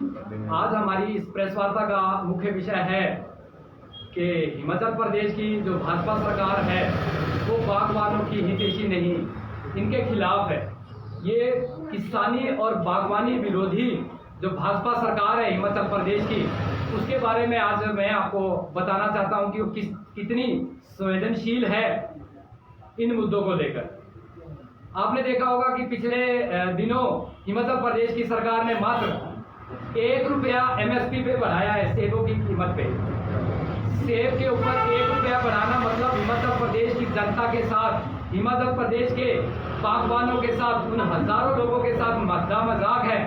आज हमारी इस प्रेस वार्ता का मुख्य विषय है कि हिमाचल प्रदेश की जो भाजपा सरकार है वो बागवानों की हितैषी नहीं, इनके खिलाफ है। ये किसानी और बागवानी विरोधी जो भाजपा सरकार है हिमाचल प्रदेश की, उसके बारे में आज मैं आपको बताना चाहता हूं कि वो कितनी संवेदनशील है इन मुद्दों को लेकर। आपने देखा होगा कि पिछले दिनों हिमाचल प्रदेश की सरकार ने मात्र 1 रुपया MSP पे बढ़ाया है सेबों की कीमत पे। सेब के ऊपर 1 रुपया बढ़ाना मतलब हिमाचल प्रदेश की जनता के साथ, हिमाचल प्रदेश के बागवानों के साथ, उन हजारों लोगों के साथ मजाक है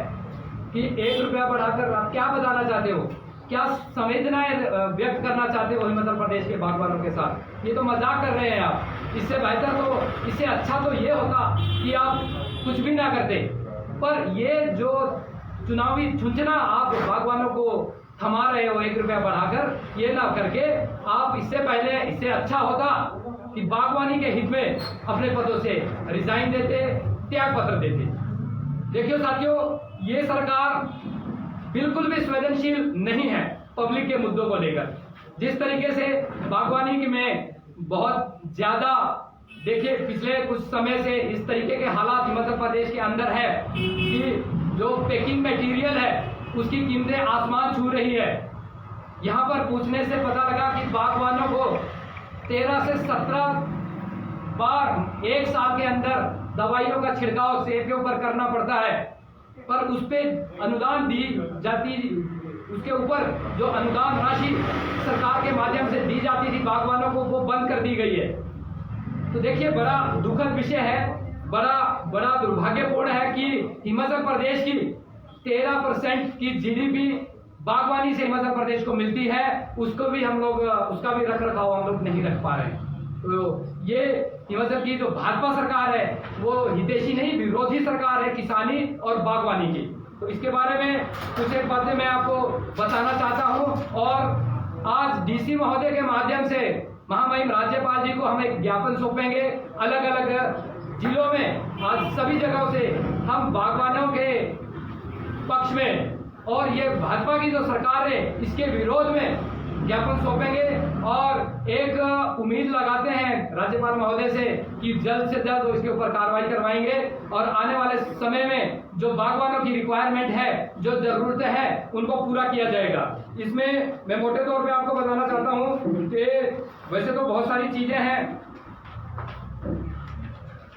कि 1 रुपया बढ़ाकर आप क्या बताना चाहते हो, क्या संवेदनाएं व्यक्त करना चाहते हो हिमाचल प्रदेश के बागवानों के साथ। ये तो मजाक कर रहे हैं आप। इससे बेहतर तो, इससे अच्छा तो ये होता कि आप कुछ भी ना करते। पर ये जो चुनावी छुंचना आप बागवानों को थमा रहे हो 1 रुपया बढ़ाकर, ये ना करके आप इससे पहले, इससे अच्छा होता कि बागवानी के हित में अपने पदों से रिजाइन देते, त्याग पत्र देते। देखियो साथियों, ये सरकार बिल्कुल भी संवेदनशील नहीं है पब्लिक के मुद्दों को लेकर। जिस तरीके से बागवानी की में बहुत ज्यादा, देखिए पिछले कुछ समय से इस तरीके के हालात हिमाचल प्रदेश के अंदर है कि जो पैकिंग मटेरियल है उसकी कीमतें आसमान छू रही है। यहाँ पर पूछने से पता लगा कि बागवानों को 13 से 17 बार 1 साल के अंदर दवाइयों का छिड़काव सेब के ऊपर करना पड़ता है, पर उस पर अनुदान दी जाती, उसके ऊपर जो अनुदान राशि सरकार के माध्यम से दी जाती थी बागवानों को, वो बंद कर दी गई है। तो देखिए, बड़ा दुखद विषय है, बड़ा दुर्भाग्यपूर्ण है कि हिमाचल प्रदेश की 13% की GDP बागवानी से हिमाचल प्रदेश को मिलती है, उसको भी हम लोग, उसका भी रख रखाव हम लोग नहीं रख पा रहे हैं। तो ये हिमाचल की जो भाजपा सरकार है वो हितैषी नहीं, विरोधी सरकार है किसानी और बागवानी की। तो इसके बारे में कुछ एक बातें मैं आपको बताना चाहता हूं। और आज DC महोदय के माध्यम से महामहिम राज्यपाल जी को हम एक ज्ञापन सौंपेंगे। अलग अलग जिलों में आज सभी जगहों से हम बागवानों के पक्ष में और ये भाजपा की जो सरकार है इसके विरोध में ज्ञापन सौंपेंगे और एक उम्मीद लगाते हैं राज्यपाल महोदय से कि जल्द से जल्द वो इसके ऊपर कार्रवाई करवाएंगे और आने वाले समय में जो बागवानों की रिक्वायरमेंट है, जो जरूरतें हैं, उनको पूरा किया जाएगा। इसमें मैं मोटे तौर पे आपको बताना चाहता हूं कि वैसे तो बहुत सारी चीजें हैं,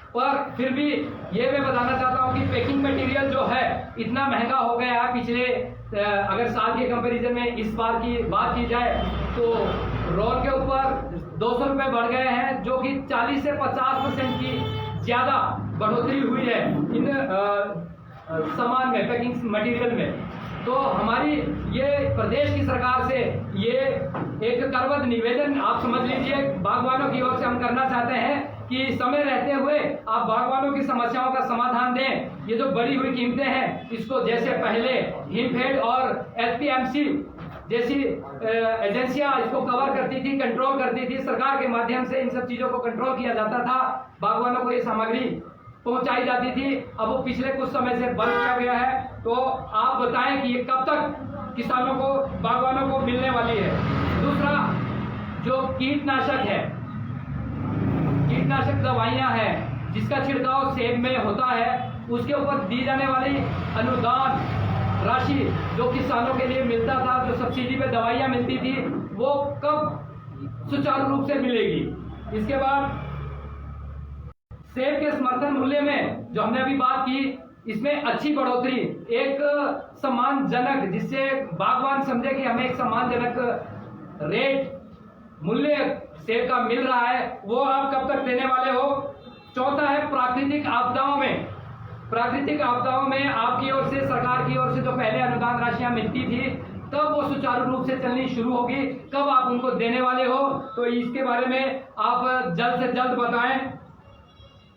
पर फिर भी ये मैं बताना चाहता हूं कि पैकिंग मटेरियल जो है इतना महंगा हो गया है। पिछले अगर साल के कंपैरिजन में इस बार की बात की जाए तो रोल के ऊपर 200 रुपए बढ़ गए हैं, जो कि 40 से 50% की ज्यादा बढ़ोतरी हुई है इन सामान में, पैकिंग मटेरियल में। तो हमारी ये प्रदेश की सरकार से ये एक करवत निवेदन आप समझ लीजिए बागवानों की ओर से हम करना चाहते हैं कि समय रहते हुए आप बागवानों की समस्याओं का समाधान दें। ये जो बढ़ी हुई कीमतें हैं इसको, जैसे पहले हिमफेड और SPMC जैसी एजेंसियां इसको कवर करती थी, कंट्रोल करती थी, सरकार के माध्यम से इन सब चीजों को कंट्रोल किया जाता था, बागवानों को ये सामग्री पहुंचाई जाती थी। अब वो पिछले कुछ समय से बंद किया गया है। तो आप बताएं कि ये कब तक किसानों को, बागवानों को मिलने वाली है। दूसरा, जो कीटनाशक है, कीटनाशक दवाइयां हैं जिसका छिड़काव सेब में होता है, उसके ऊपर दी जाने वाली अनुदान राशि जो किसानों के लिए मिलता था, जो सब्सिडी पे दवाइयां मिलती थी, वो कब सुचारू रूप से मिलेगी। इसके बाद सेब के समर्थन मूल्य में जो हमने अभी बात की, इसमें अच्छी बढ़ोतरी, एक सम्मानजनक, जिससे बागवान समझे कि हमें एक सम्मानजनक रेट मूल्य सेब का मिल रहा है, वो आप कब तक देने वाले हो। चौथा है प्राकृतिक आपदाओं में, प्राकृतिक आपदाओं में आपकी ओर से, सरकार की ओर से जो पहले अनुदान राशियां मिलती थी, कब वो सुचारू रूप से चलनी शुरू होगी, कब आप उनको देने वाले हो। तो इसके बारे में आप जल्द से जल्द बताएं।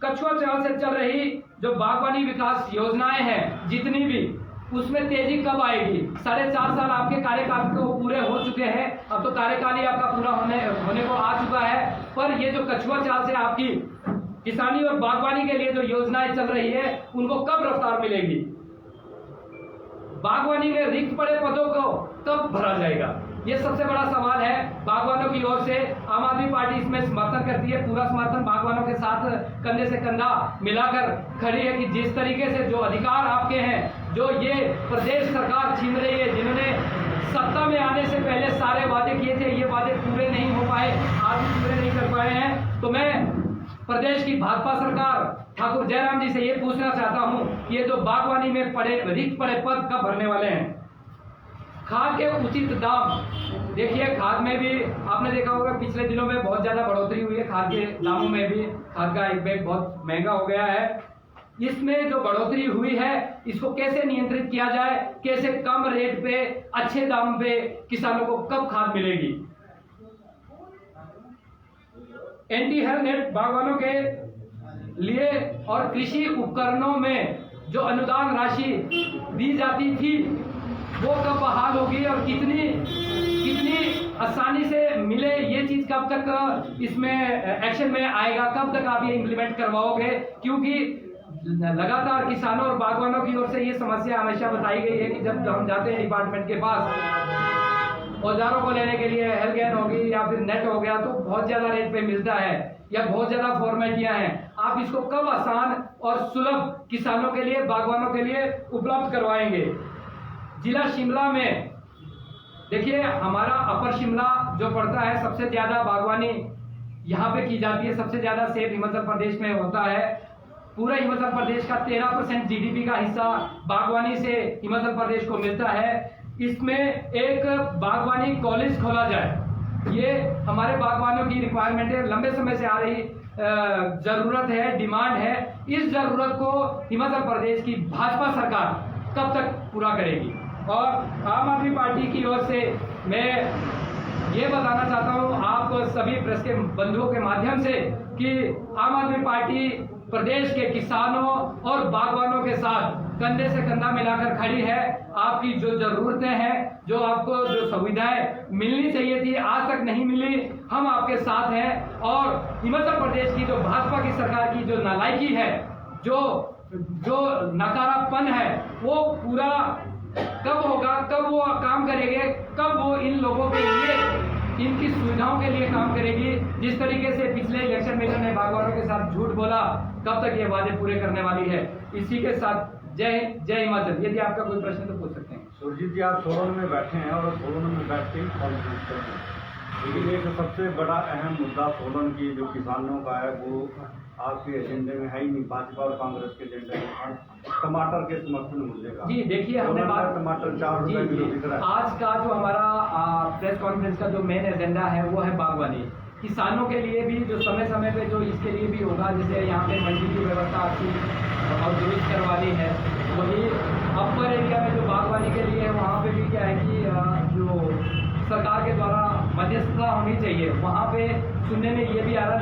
कछुआ चाल से चल रही जो बागवानी विकास योजनाएं हैं जितनी भी, उसमें तेजी कब आएगी। 4.5 साल आपके कार्यकाल को पूरे हो चुके हैं, अब तो कार्यकाल ही आपका पूरा होने को आ चुका है, पर ये जो कछुआ चाल से आपकी किसानी और बागवानी के लिए जो योजनाएं चल रही है, उनको कब रफ्तार मिलेगी। बागवानी में रिक्त पड़े पदों को कब भरा जाएगा, ये सबसे बड़ा सवाल है। बागवानों की ओर से आम आदमी पार्टी इसमें समर्थन करती है, पूरा समर्थन बागवानों के साथ कंधे से कंधा मिलाकर खड़ी है कि जिस तरीके से जो अधिकार आपके हैं, जो ये प्रदेश सरकार छीन रही है, जिन्होंने सत्ता में आने से पहले सारे वादे किए थे, ये वादे पूरे नहीं हो पाए, आज भी पूरे नहीं कर पाए हैं। तो मैं प्रदेश की भाजपा सरकार ठाकुर जयराम जी से ये पूछना चाहता हूं कि ये जो बागवानी में पड़े रिक्त पड़े पद कब भरने वाले हैं। खाद के उचित दाम, देखिए खाद में भी आपने देखा होगा पिछले दिनों में बहुत ज्यादा बढ़ोतरी हुई है, खाद के दामों में भी खाद का एक बैग बहुत महंगा हो गया है। इसमें जो बढ़ोतरी हुई है इसको कैसे नियंत्रित किया जाए, कैसे कम रेट पे अच्छे दाम पे किसानों को कब खाद मिलेगी। एंटी हेल्थ नेट बागवानों के लिए और कृषि उपकरणों में जो अनुदान राशि दी जाती थी वो कब बहाल होगी और कितनी आसानी से मिले, ये चीज कब तक इसमें एक्शन में आएगा, कब तक आप ये इम्प्लीमेंट करवाओगे। क्योंकि लगातार किसानों और बागवानों की ओर से ये समस्या हमेशा बताई गई है कि जब हम जाते हैं डिपार्टमेंट के पास औजारों को लेने के लिए, हेल्थ हो गई या फिर नेट हो गया, तो बहुत ज्यादा रेट पे मिलता है या बहुत ज्यादा फॉर्मेलिटियां हैं। आप इसको कब आसान और सुलभ किसानों के लिए, बागवानों के लिए उपलब्ध करवाएंगे। जिला शिमला में देखिए हमारा अपर शिमला जो पड़ता है, सबसे ज्यादा बागवानी यहाँ पे की जाती है, सबसे ज्यादा सेब हिमाचल प्रदेश में होता है। पूरे हिमाचल प्रदेश का 13% जीडीपी का हिस्सा बागवानी से हिमाचल प्रदेश को मिलता है। इसमें एक बागवानी कॉलेज खोला जाए, ये हमारे बागवानों की रिक्वायरमेंट है, लंबे समय से आ रही जरूरत है, डिमांड है। इस जरूरत को हिमाचल प्रदेश की भाजपा सरकार कब तक पूरा करेगी। और आम आदमी पार्टी की ओर से मैं ये बताना चाहता हूँ आप सभी प्रेस के बंधुओं के माध्यम से कि आम आदमी पार्टी प्रदेश के किसानों और बागवानों के साथ कंधे से कंधा मिलाकर खड़ी है। आपकी जो जरूरतें हैं, जो आपको जो सुविधाएं मिलनी चाहिए थी आज तक नहीं मिली, हम आपके साथ हैं। और हिमाचल प्रदेश की जो भाजपा की सरकार की जो नालायकी है, जो नकारापन है, वो पूरा कब होगा, कब वो काम करेंगे, कब वो इन लोगों के लिए, इनकी सुविधाओं के लिए काम करेगी। जिस तरीके से पिछले इलेक्शन में इन्होंने बागवानों के साथ झूठ बोला, कब तक ये वादे पूरे करने वाली है। इसी के साथ जय हिमाचल। यदि आपका कोई प्रश्न तो पूछ सकते हैं। सुरजीत जी, आप सोलन में बैठे हैं और सोलन में बैठ के कॉन्फ्रेंस कर रहे हैं, लेकिन एक सबसे बड़ा अहम मुद्दा सोलन की जो किसानों का है वो आपके एजेंडे में है ही नहीं, भाजपा और कांग्रेस के एजेंडे में टमाटर के समर्थन मुद्दे का। जी देखिए, हमने बात टमाटर 4 रुपए किलो बिक रहा है। आज का जो हमारा प्रेस कॉन्फ्रेंस का जो मेन एजेंडा है वो है बागवानी। किसानों के लिए भी जो समय समय पे जो इसके लिए भी होगा, जैसे यहाँ पे मंडी की व्यवस्था अच्छी और दुरुस्त करवानी है, वही अपर एरिया में जो बागवानी के लिए है वहाँ पे भी क्या है कि जो सरकार के द्वारा मध्यस्थता होनी चाहिए। वहाँ पे सुनने में ये भी आ रहा है